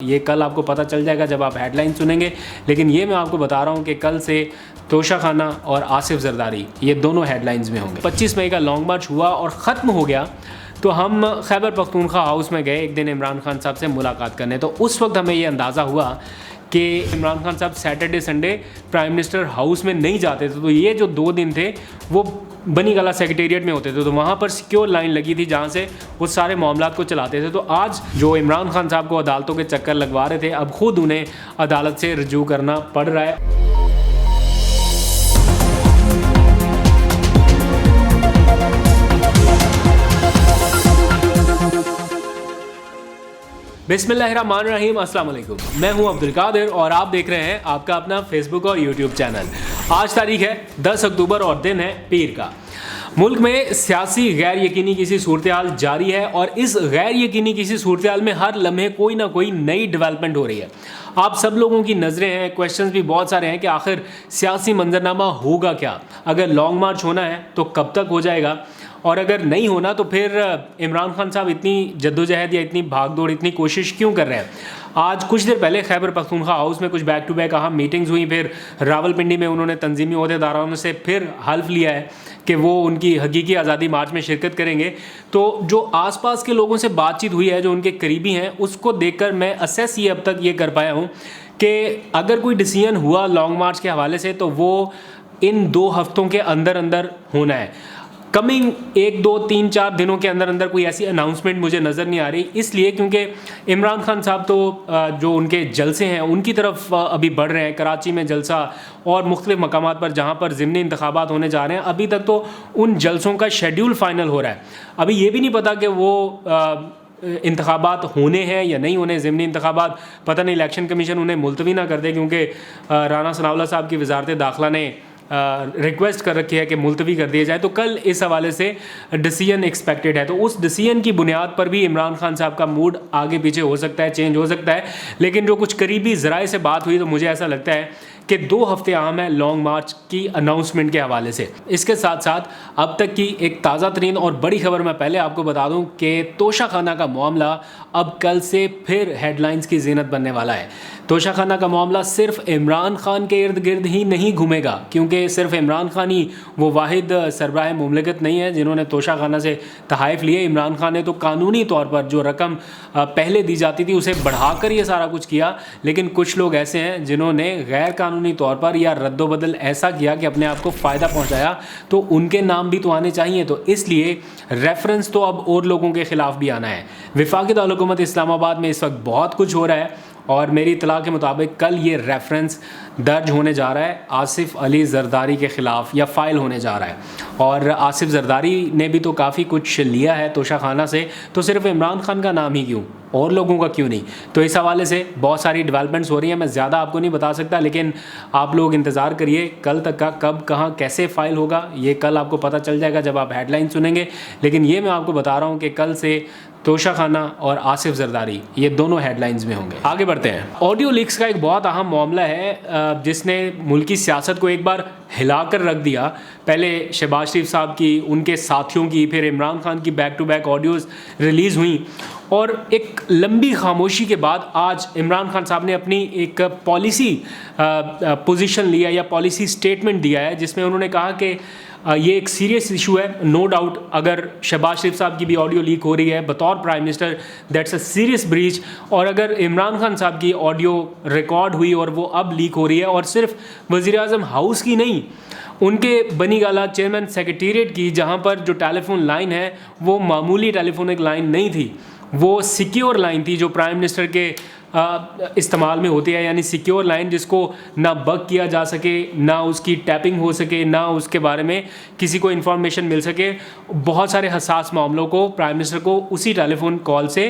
ये कल आपको पता चल जाएगा जब आप हेडलाइन सुनेंगे, लेकिन ये मैं आपको बता रहा हूँ कि कल से तोशा खाना और आसिफ जरदारी ये दोनों हेडलाइंस में होंगे। 25 मई का लॉन्ग मार्च हुआ और ख़त्म हो गया तो हम खैबर पख्तूनख्वा हाउस में गए एक दिन इमरान खान साहब से मुलाकात करने। तो उस वक्त हमें ये अंदाज़ा हुआ कि इमरान खान साहब Saturday Sunday prime minister house में नहीं जाते थे, तो ये जो 2 दिन थे वो बनी गला सेक्रेटेरिएट में होते थे, तो वहाँ पर सिक्योर लाइन लगी थी जहाँ से वो सारे मामलात को चलाते थे। तो आज जो इमरान खान साहब को अदालतों के चक्कर लगवा रहे थे, अब खुद उन्हें अदालत से रजू करना पड़ रहा है। बिस्मिल्लाहिर्रहमानिर्रहीम, अस्सलाम वालेकुम। मैं हूं अब्दुल कादिर और आप देख रहे हैं आपका अपना फेसबुक और यूट्यूब चैनल। आज तारीख है 10 अक्टूबर और दिन है पीर का। मुल्क में सियासी गैर यकीनी किसी सूरत हाल जारी है और इस गैर यकीनी किसी सूरत हाल में हर लम्हे कोई ना कोई नई डेवलपमेंट हो रही है। आप सब लोगों की नज़रें हैं, क्वेश्चंस भी बहुत सारे हैं कि आखिर सियासी मंजरनामा होगा क्या, अगर लॉन्ग मार्च होना है तो कब तक हो जाएगा, और अगर नहीं होना तो फिर इमरान खान साहब इतनी जद्दोजहद या इतनी भागदौड़, इतनी कोशिश क्यों कर रहे हैं। आज कुछ देर पहले खैबर पख्तूनख्वा हाउस में कुछ बैक टू बैक अहम मीटिंग्स हुई, फिर रावलपिंडी में उन्होंने तंजीमी ओहदेदारों से फिर हल्फ लिया है कि वो उनकी हकीकी आज़ादी मार्च में शिरकत करेंगे। तो जो आसपास के लोगों से बातचीत हुई है, जो उनके करीबी हैं, उसको देखकर मैं असेस ये अब तक ये कर पाया हूँ कि अगर कोई डिसीजन हुआ लॉन्ग मार्च के हवाले से तो वो इन 2 हफ्तों के अंदर अंदर होना है। कमिंग 1, 2, 3, 4 दिनों के अंदर अंदर कोई ऐसी अनाउंसमेंट मुझे नज़र नहीं आ रही, इसलिए क्योंकि इमरान खान साहब तो जो उनके जलसे हैं उनकी तरफ अभी बढ़ रहे हैं। कराची में जलसा और मुख्तलिफ मकामात पर जहाँ पर ज़िमनी इंतखाबात होने जा रहे हैं, अभी तक तो उन जलसों का शेड्यूल फाइनल हो रहा है। अभी ये भी नहीं पता कि वो इंतखाबात होने हैं या नहीं होने। ज़िमनी इंतखाबात पता नहीं इलेक्शन कमीशन उन्हें मुलतवी ना कर दे, क्योंकि राना सनाउल्लाह साहब की वजारत दाखिला ने रिक्वेस्ट कर रखी है कि मुलतवी कर दिया जाए। तो कल इस हवाले से डिसीजन एक्सपेक्टेड है, तो उस डिसीजन की बुनियाद पर भी इमरान खान साहब का मूड आगे पीछे हो सकता है, चेंज हो सकता है। लेकिन जो कुछ करीबी ज़राए से बात हुई तो मुझे ऐसा लगता है कि 2 हफ्ते अहम है लॉन्ग मार्च की अनाउंसमेंट के हवाले से। इसके साथ साथ अब तक की एक ताज़ा तरीन और बड़ी खबर मैं पहले आपको बता दूं कि तोशा खाना का मामला अब कल से फिर हेडलाइंस की ज़ीनत बनने वाला है। तोशा खाना का मामला सिर्फ इमरान खान के इर्द गिर्द ही नहीं घूमेगा, क्योंकि सिर्फ इमरान खान ही वो वाहिद सरबराह मुमलिकत नहीं है जिन्होंने तोशा खाना से तहाइफ लिए। इमरान खान ने तो कानूनी तौर पर जो रकम पहले दी जाती थी उसे बढ़ाकर ये सारा कुछ किया, लेकिन कुछ लोग ऐसे हैं जिन्होंने गैर कानूनी तौर पर या रद्दोबदल ऐसा किया कि अपने आप को फ़ायदा पहुँचाया, तो उनके नाम भी तो आने चाहिए। तो इसलिए रेफरेंस तो अब और लोगों के ख़िलाफ़ भी आना है। वफाकी दारुल-हुकूमत इस्लामाबाद में इस वक्त बहुत कुछ हो रहा है और मेरी इत्तला के मुताबिक कल ये रेफरेंस दर्ज होने जा रहा है आसिफ अली जरदारी के ख़िलाफ़, या फ़ाइल होने जा रहा है। और आसिफ जरदारी ने भी तो काफ़ी कुछ लिया है तोशा खाना से, तो सिर्फ इमरान खान का नाम ही क्यों, और लोगों का क्यों नहीं। तो इस हवाले से बहुत सारी डेवलपमेंट्स हो रही हैं। मैं ज़्यादा आपको नहीं बता सकता, लेकिन आप लोग इंतज़ार करिए कल तक का, कब कहाँ कैसे फ़ाइल होगा ये कल आपको पता चल जाएगा जब आप हेडलाइन सुनेंगे। लेकिन ये मैं आपको बता रहा हूँ कि कल से तोशा खाना और आसिफ जरदारी ये दोनों हेडलाइंस में होंगे। आगे बढ़ते हैं। ऑडियो लीक्स का एक बहुत अहम मामला है जिसने मुल्की सियासत को एक बार हिलाकर रख दिया। पहले शहबाज शरीफ साहब की, उनके साथियों की, फिर इमरान खान की back to back audios release हुई और एक लंबी खामोशी के बाद आज इमरान खान साहब ने अपनी एक पॉलिसी पोजीशन लिया या पॉलिसी स्टेटमेंट दिया है, जिसमें उन्होंने कहा कि ये एक सीरियस इशू है। नो डाउट अगर शहबाज शरीफ साहब की भी ऑडियो लीक हो रही है बतौर prime minister, that's a serious breach. और अगर इमरान खान साहब की ऑडियो रिकॉर्ड हुई और वो अब लीक हो रही है, और सिर्फ वज़ीर-ए-आज़म हाउस की नहीं, उनके बनी गाला चेयरमैन सेक्रेटेरिएट की, जहाँ पर जो टेलीफोन लाइन है वो मामूली टेलीफोनिक लाइन नहीं थी, वो सिक्योर लाइन थी जो प्राइम मिनिस्टर के इस्तेमाल में होती है, यानी सिक्योर लाइन जिसको ना बग किया जा सके, ना उसकी टैपिंग हो सके, ना उसके बारे में किसी को इन्फॉर्मेशन मिल सके। बहुत सारे हसास मामलों को प्राइम मिनिस्टर को उसी टेलीफोन कॉल से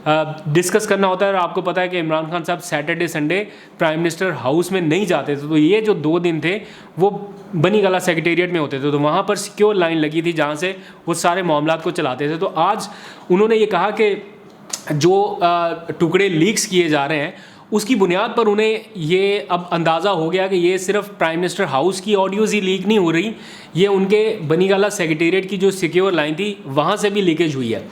डिस्कस करना होता है। और आपको पता है कि इमरान खान साहब Saturday Sunday prime minister house में नहीं जाते थे, तो ये जो 2 दिन थे वो बनी गला सेक्रेटेरिएट में होते थे, तो वहाँ पर सिक्योर लाइन लगी थी जहाँ से वो सारे मामलात को चलाते थे। तो आज उन्होंने ये कहा कि जो टुकड़े लीक्स किए जा रहे हैं उसकी बुनियाद पर उन्हें ये अब अंदाज़ा हो गया कि ये सिर्फ प्राइम मिनिस्टर हाउस की ऑडियोज़ ही लीक नहीं हो रही, ये उनके बनीगाला सेक्रेटेरिएट की जो सिक्योर लाइन थी वहाँ से भी लीकेज हुई है।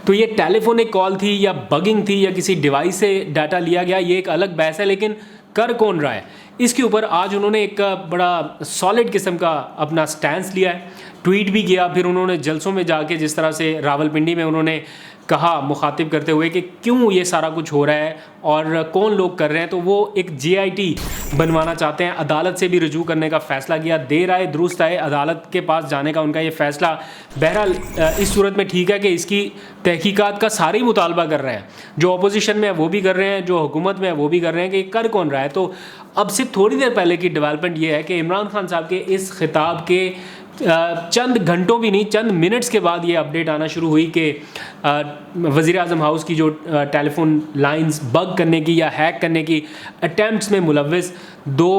तो ये टेलीफोनिक कॉल थी या बगिंग थी या किसी डिवाइस से डाटा लिया गया, ये एक अलग बहस है, लेकिन कर कौन रहा है इसके ऊपर आज उन्होंने एक बड़ा सॉलिड किस्म का अपना स्टैंस लिया है, ट्वीट भी किया। फिर उन्होंने जलसों में जाके जिस तरह से रावलपिंडी में उन्होंने कहा मुखातिब करते हुए कि क्यों ये सारा कुछ हो रहा है और कौन लोग कर रहे हैं, तो वो एक जीआईटी बनवाना चाहते हैं। अदालत से भी रजू करने का फ़ैसला किया, देर आए दुरुस्त आए, अदालत के पास जाने का उनका ये फ़ैसला बहरहाल इस सूरत में ठीक है कि इसकी तहकीकात का सारे ही मुतालबा कर रहे हैं। जो अपोजिशन में है वो भी कर रहे हैं, जो हुकूमत में है वो भी कर रहे हैं कि कर कौन रहा है। तो अब से थोड़ी देर पहले की डेवलपमेंट ये है कि इमरान खान साहब के इस खिताब के चंद घंटों भी नहीं, चंद मिनट्स के बाद ये अपडेट आना शुरू हुई कि वज़ीर आज़म हाउस की जो टेलीफोन लाइंस बग करने की या हैक करने की अटैम्प्ट्स में मुलव्वस दो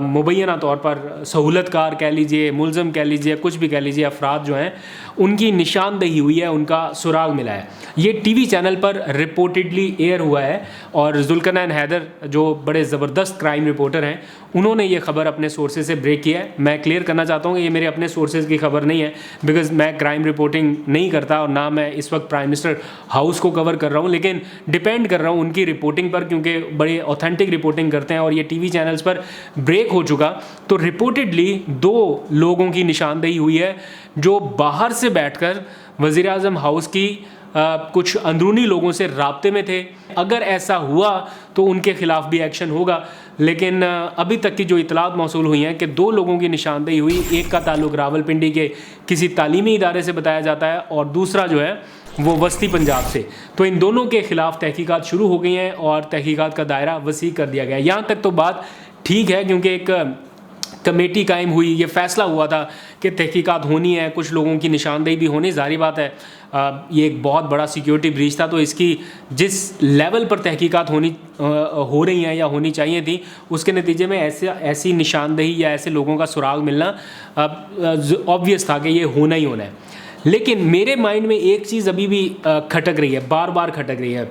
मुबैना तौर पर सहूलतकार कह लीजिए, मुलज़म कह लीजिए, कुछ भी कह लीजिए, अफराद जो हैं उनकी निशानदही हुई है, उनका सुराग मिला है। ये टीवी चैनल पर रिपोर्टेडली एयर हुआ है और जुल्करनैन हैदर जो बड़े ज़बरदस्त क्राइम रिपोर्टर हैं उन्होंने ये खबर अपने सोर्सेज से ब्रेक किया है। मैं क्लियर करना चाहता हूँ कि ये मेरे अपने सोर्सेज की खबर नहीं है, बिकॉज मैं क्राइम रिपोर्टिंग नहीं करता और ना मैं इस वक्त प्राइम मिनिस्टर हाउस को कवर कर रहा हूँ, लेकिन डिपेंड कर रहा हूँ उनकी रिपोर्टिंग पर, क्योंकि बड़े ऑथेंटिक रिपोर्टिंग करते हैं और ये टीवी चैनल्स पर ब्रेक हो चुका। तो रिपोर्टेडली 2 लोगों की निशानदेही हुई है जो बाहर से बैठकर वज़ीर आज़म हाउस की कुछ अंदरूनी लोगों से राब्ते में थे। अगर ऐसा हुआ तो उनके खिलाफ भी एक्शन होगा, लेकिन अभी तक की जो इतलात मौसूल हुई हैं कि 2 लोगों की निशानदेही हुई, एक का ताल्लुक रावलपिंडी के किसी तालीमी इदारे से बताया जाता है और दूसरा जो है वो वस्ती पंजाब से। तो इन दोनों के खिलाफ तहकीकात शुरू हो गई हैं और तहकीकात का दायरा वसी कर दिया गया। यहाँ तक तो बात ठीक है, क्योंकि एक कमेटी कायम हुई, ये फ़ैसला हुआ था कि तहकीकात होनी है, कुछ लोगों की निशानदेही भी होनी, जारी बात है ये एक बहुत बड़ा सिक्योरिटी ब्रीच था, तो इसकी जिस लेवल पर तहकीकात हो रही हैं या होनी चाहिए थी, उसके नतीजे में ऐसी निशानदेही या ऐसे लोगों का सुराग मिलना ऑब्वियस था कि ये होना ही होना है। लेकिन मेरे माइंड में एक चीज़ अभी भी खटक रही है, बार बार खटक रही है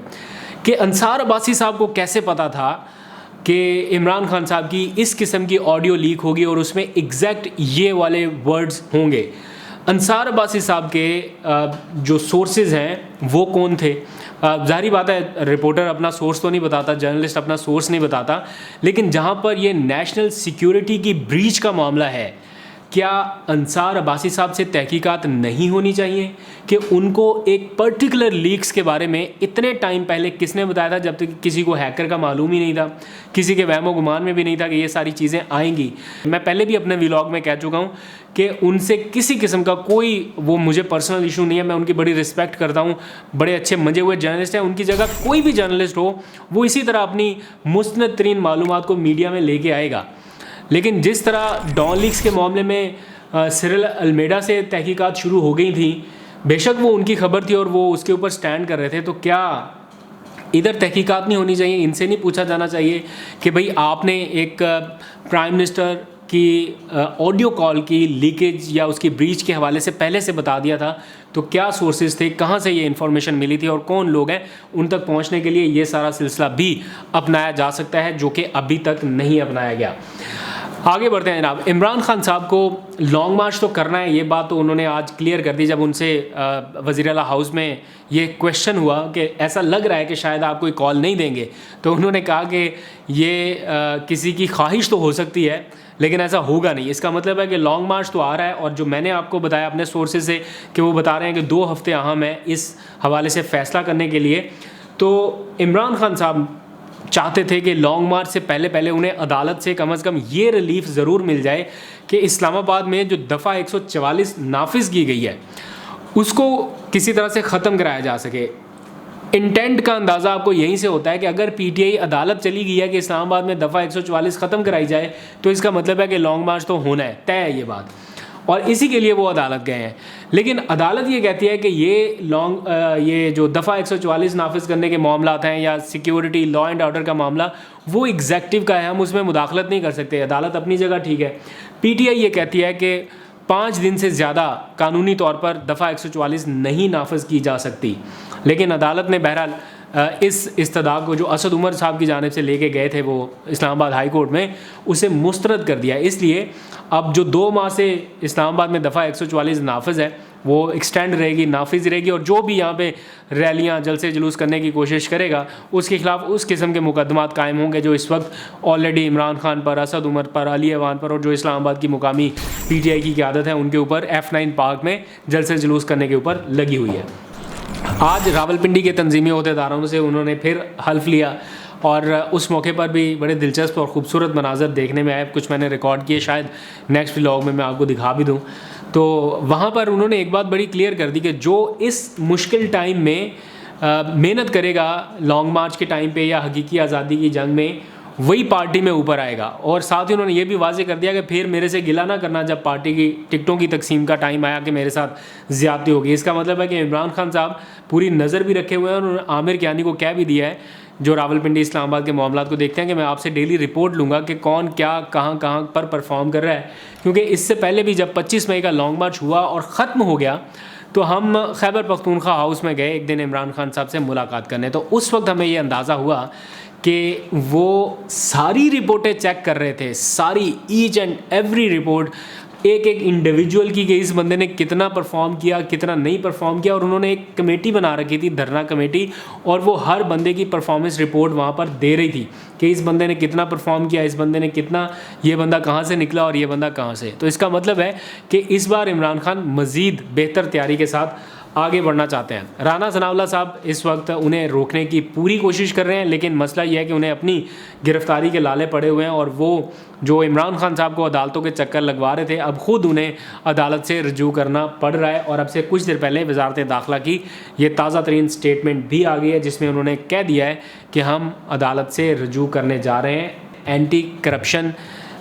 कि अंसार अब्बासी साहब को कैसे पता था कि इमरान खान साहब की इस किस्म की ऑडियो लीक होगी और उसमें एग्जैक्ट ये वाले वर्ड्स होंगे। अंसार अब्बासी साहब के जो सोर्सेज हैं वो कौन थे? जाहिर बात है रिपोर्टर अपना सोर्स तो नहीं बताता, जर्नलिस्ट अपना सोर्स नहीं बताता, लेकिन जहाँ पर ये नेशनल सिक्योरिटी की ब्रीच का मामला है, क्या अंसार अब्बासी साहब से तहकीकात नहीं होनी चाहिए कि उनको एक पर्टिकुलर लीक्स के बारे में इतने टाइम पहले किसने बताया था, जब तक किसी को हैकर का मालूम ही नहीं था, किसी के वहमो गुमान में भी नहीं था कि ये सारी चीज़ें आएंगी। मैं पहले भी अपने व्लॉग में कह चुका हूँ कि उनसे किसी किस्म का कोई वो मुझे पर्सनल इशू नहीं है, मैं उनकी बड़ी रिस्पेक्ट करता हूँ, बड़े अच्छे मंजे हुए जर्नलिस्ट हैं। उनकी जगह कोई भी जर्नलिस्ट हो वो इसी तरह अपनी मुस्तनद तरीन मालूमात को मीडिया में लेके आएगा। लेकिन जिस तरह डॉन लीक्स के मामले में सिरिल अल्मेडा से तहकीकात शुरू हो गई थी, बेशक वो उनकी खबर थी और वो उसके ऊपर स्टैंड कर रहे थे, तो क्या इधर तहकीकात नहीं होनी चाहिए? इनसे नहीं पूछा जाना चाहिए कि भाई आपने एक प्राइम मिनिस्टर की ऑडियो कॉल की लीकेज या उसकी ब्रीच के हवाले से पहले से बता दिया था, तो क्या सोर्सेज थे, कहाँ से ये इन्फॉर्मेशन मिली थी और कौन लोग हैं, उन तक पहुँचने के लिए ये सारा सिलसिला भी अपनाया जा सकता है, जो कि अभी तक नहीं अपनाया गया। आगे बढ़ते हैं जनाब। इमरान खान साहब को लॉन्ग मार्च तो करना है, ये बात तो उन्होंने आज क्लियर कर दी जब उनसे वज़ीर आला हाउस में ये क्वेश्चन हुआ कि ऐसा लग रहा है कि शायद आप कोई कॉल नहीं देंगे, तो उन्होंने कहा कि ये किसी की ख्वाहिश तो हो सकती है लेकिन ऐसा होगा नहीं। इसका मतलब है कि लॉन्ग मार्च तो आ रहा है, और जो मैंने आपको बताया अपने सोर्सेज से कि वो बता रहे हैं कि 2 हफ्ते अहम है इस हवाले से फ़ैसला करने के लिए। तो इमरान खान साहब चाहते थे कि लॉन्ग मार्च से पहले उन्हें अदालत से कम ये रिलीफ ज़रूर मिल जाए कि इस्लामाबाद में जो दफ़ा 144 नाफिज की गई है उसको किसी तरह से ख़त्म कराया जा सके। इंटेंट का अंदाज़ा आपको यहीं से होता है कि अगर पीटीआई अदालत चली गई है कि इस्लामाबाद में दफ़ा 144 ख़त्म कराई जाए, तो इसका मतलब है कि लॉन्ग मार्च तो होना है, तय है ये बात, और इसी के लिए वो अदालत गए हैं। लेकिन अदालत ये कहती है कि ये जो दफ़ा 144 नाफिज करने के मामलात हैं या सिक्योरिटी लॉ एंड ऑर्डर का मामला, वो एग्जेक्टिव का है, हम उसमें मुदाखलत नहीं कर सकते। अदालत अपनी जगह ठीक है। पीटीआई ये कहती है कि 5 दिन से ज़्यादा कानूनी तौर पर दफ़ा 144 नहीं नाफिज की जा सकती, लेकिन अदालत ने बहरहाल इस इस्तदा को जो असद उमर साहब की जानिब से लेके गए थे वो इस्लामाबाद हाई कोर्ट में, उसे मुस्तरद कर दिया। इसलिए अब जो 2 माह से इस्लामाबाद में दफ़ा 144 नाफिज है वो एक्सटेंड रहेगी, नाफिज रहेगी, और जो भी यहाँ पे रैलियाँ जलसे जुलूस करने की कोशिश करेगा उसके ख़िलाफ़ उस किस्म के मुकदमात कायम होंगे जो इस वक्त ऑलरेडी इमरान खान पर, असद उमर पर, अली ऐवान पर और जो इस्लामाबाद की मुकामी PTI की क़यादत है उनके ऊपर F9 पार्क में जलसे जुलूस करने के ऊपर लगी हुई है। आज रावलपिंडी के तंजीमी अहदेदारों से उन्होंने फिर हल्फ लिया और उस मौके पर भी बड़े दिलचस्प और ख़ूबसूरत मनाज़र देखने में आए। कुछ मैंने रिकॉर्ड किए, शायद नेक्स्ट व्लॉग में मैं आपको दिखा भी दूँ। तो वहाँ पर उन्होंने एक बात बड़ी क्लियर कर दी कि जो इस मुश्किल टाइम में मेहनत करेगा लॉन्ग मार्च के टाइम पे या हकीकी आज़ादी की जंग में, वही पार्टी में ऊपर आएगा। और साथ ही उन्होंने ये भी वाज़ेह कर दिया कि फिर मेरे से गिला ना करना जब पार्टी की टिकटों की तकसीम का टाइम आया कि मेरे साथ ज़्यादती होगी। इसका मतलब है कि इमरान खान साहब पूरी नज़र भी रखे हुए हैं और उन्होंने आमिर कियानी को कह भी दिया है, जो रावलपिंडी इस्लामाबाद के मामलात को देखते हैं, कि मैं आपसे डेली रिपोर्ट लूँगा कि कौन क्या कहाँ कहाँ पर परफॉर्म कर रहा है। क्योंकि इससे पहले भी जब 25 मई का लॉन्ग मार्च हुआ और ख़त्म हो गया तो हम खैबर पख्तूनख्वा हाउस में गए एक दिन इमरान खान साहब से मुलाकात करने। तो उस वक्त हमें ये अंदाज़ा हुआ कि वो सारी रिपोर्टें चेक कर रहे थे, सारी ईच एंड एवरी रिपोर्ट, एक एक इंडिविजुअल की कि इस बंदे ने कितना परफॉर्म किया, कितना नहीं परफॉर्म किया। और उन्होंने एक कमेटी बना रखी थी, धरना कमेटी, और वो हर बंदे की परफॉर्मेंस रिपोर्ट वहाँ पर दे रही थी कि इस बंदे ने कितना परफॉर्म किया, इस बंदे ने कितना, ये बंदा कहाँ से निकला और ये बंदा कहाँ से। तो इसका मतलब है कि इस बार इमरान खान मज़ीद बेहतर तैयारी के साथ आगे बढ़ना चाहते हैं। राना सनाउल्लाह साहब इस वक्त उन्हें रोकने की पूरी कोशिश कर रहे हैं, लेकिन मसला यह है कि उन्हें अपनी गिरफ्तारी के लाले पड़े हुए हैं और वो जो इमरान खान साहब को अदालतों के चक्कर लगवा रहे थे, अब ख़ुद उन्हें अदालत से रजू करना पड़ रहा है। और अब से कुछ देर पहले वजारत दाखिला की ये ताज़ा तरीन स्टेटमेंट भी आ गई है जिसमें उन्होंने कह दिया है कि हम अदालत से रजू करने जा रहे हैं एंटी करप्शन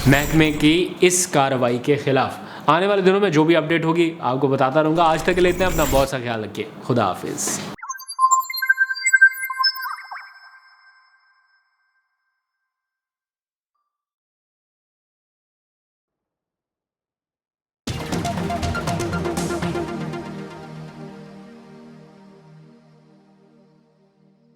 महकमे की इस कार्रवाई के ख़िलाफ़। आने वाले दिनों में जो भी अपडेट होगी आपको बताता रहूँगा। आज तक के लिए इतना, अपना बहुत सा ख्याल रखिए। खुदा हाफिज़।